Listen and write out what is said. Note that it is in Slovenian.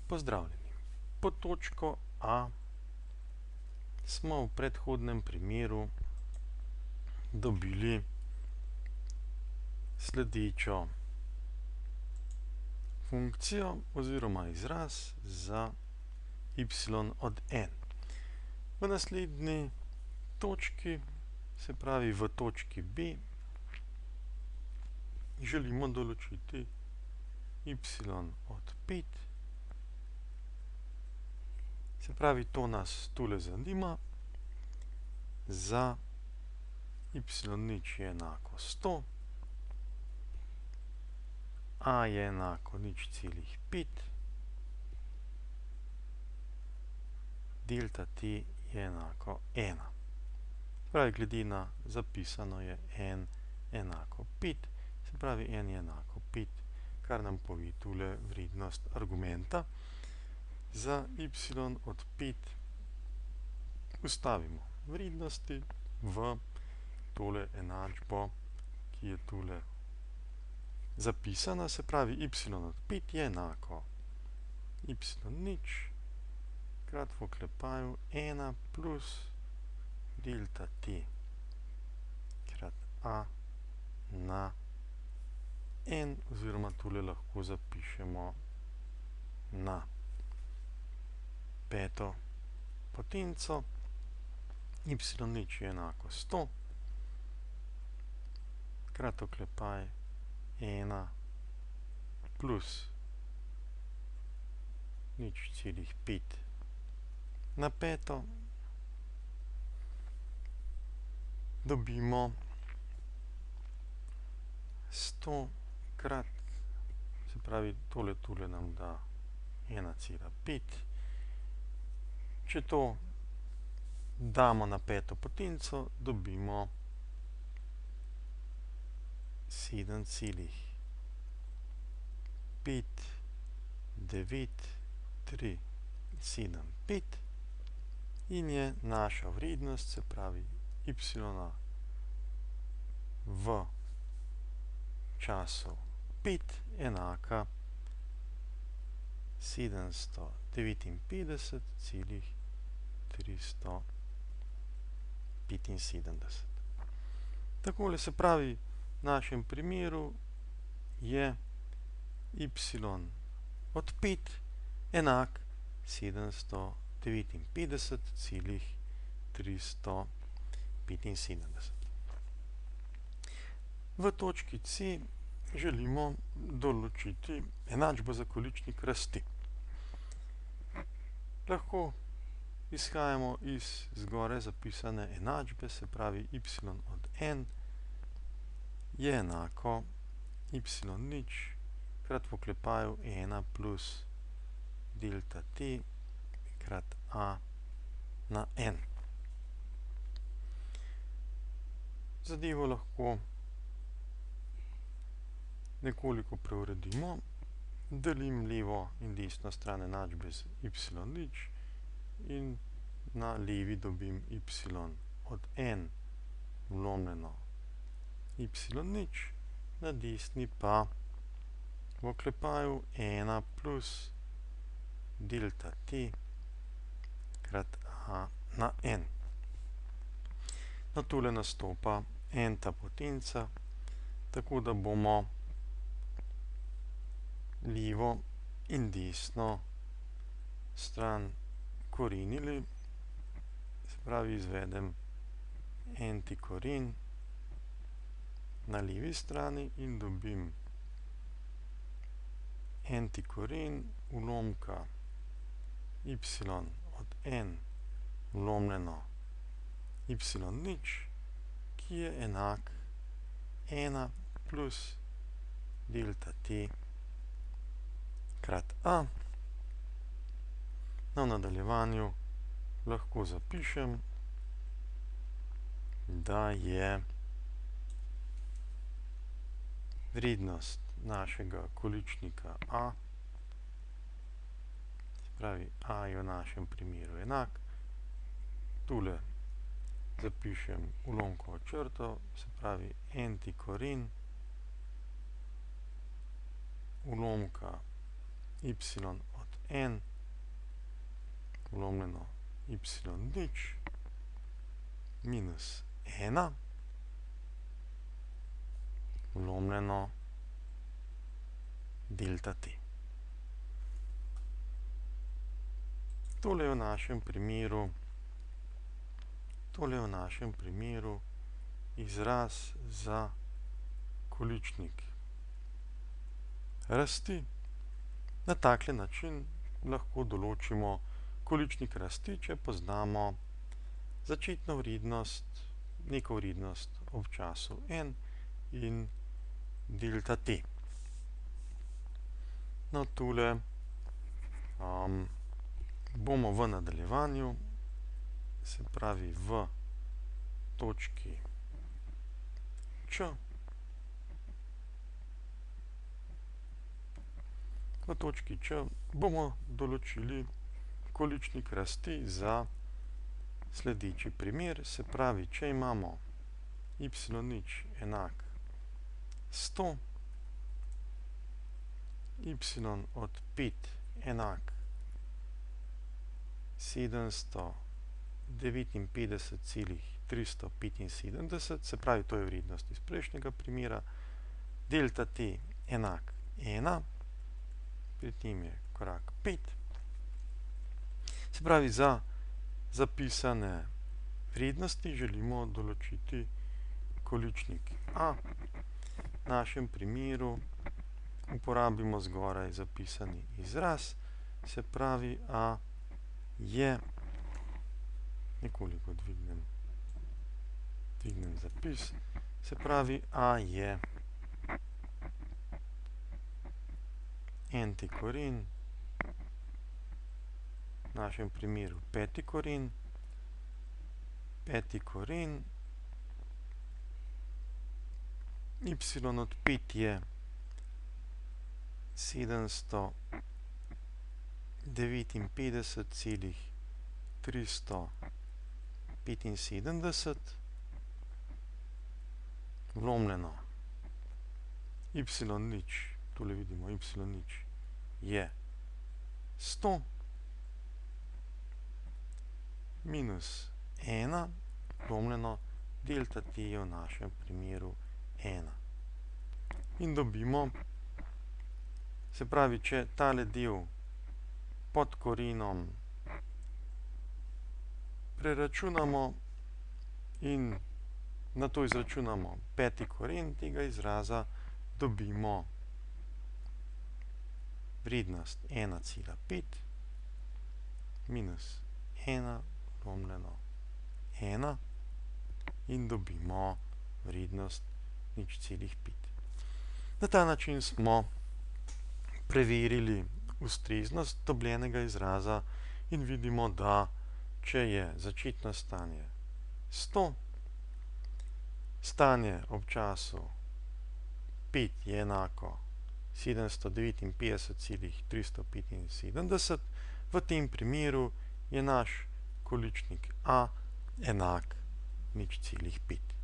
Pozdravljeni. Pod točko A smo v predhodnem primeru dobili sledečo funkcijo oziroma izraz za y od n. V naslednji točki, se pravi v točki B, želimo določiti y od 5. Se pravi, to nas tule zanima. Za y0 je enako 100, a je enako 0,5, delta t je enako 1. Pravi, glede na zapisano je n enako 5, se pravi n je enako 5, kar nam pove tule vrednost argumenta. Za y od 5 ustavimo vrednosti v tole enačbo, ki je tule zapisana, se pravi y od 5 je enako y0 krat v oklepaju 1 plus delta t krat a na n, oziroma tule lahko zapišemo na peto potenco. Y0 je enako 100 krat oklepaj 1 plus 0,5 na peto. Dobimo 100 krat, se pravi, tole nam da 1,5. Če to damo na peto potenco, dobimo 7,59375 in je naša vrednost, se pravi y v času 5 enaka 759,375. Takole, se pravi, v našem primeru je y od 5 enak 759,375. V točki C želimo določiti enačbo za količnik rasti. Lahko izhajamo iz zgoraj zapisane enačbe, se pravi y od n je enako y0 krat v oklepaju 1 plus delta t krat a na n. Zadevo lahko nekoliko preuredimo. Delim levo in desno stran enačbe z y0 in na levi dobim y od n vlomljeno y0, na desni pa v oklepaju 1 plus delta t krat a na n. Na tole nastopa n-ta potenca, tako da bomo levo in desno stran korenili. Se pravi, izvedem n-ti koren na levi strani in dobim n-ti koren ulomka y od n vlomljeno y0, ki je enak 1 plus delta t krat a. Na nadaljevanju lahko zapišem, da je vrednost našega količnika a, se pravi a je v našem primeru enak, tule zapišem ulomkovo črto, se pravi n-ti koren ulomka y od n vlomljeno y nič minus 1 vlomljeno delta t. Tole je v našem primeru izraz za količnik rasti. Na takle način lahko določimo količnik rasti, če poznamo začetno vrednost, neko vrednost ob času n in delta t. No, tule bomo v nadaljevanju, se pravi v točki č, bomo določili količnik rasti za sledeči primer, se pravi, če imamo y nič enak 100, y od 5 enak 759,375, se pravi, to je vrednost iz prejšnjega primera, delta t enak 1, pri tem je korak 5. Se pravi, za zapisane vrednosti želimo določiti količnik a. V našem primeru uporabimo zgoraj zapisani izraz, se pravi, a je, nekoliko dvignem zapis, se pravi, a je n-ti koren, v našem primeru peti koren, y od 5 je 759,375 vlomljeno y nič, tule vidimo y nič je 100 minus 1 vlomljeno delta t je v našem primeru 1. In dobimo, se pravi, če tale del pod korenom preračunamo in na to izračunamo peti koren tega izraza, dobimo vrednost 1,5 minus 1 vlomljeno 1 in dobimo vrednost 0,5. Na ta način smo preverili ustreznost dobljenega izraza in vidimo, da če je začetno stanje 100, stanje ob času 5 je enako 759,375, v tem primeru je naš količnik a enak 0,5.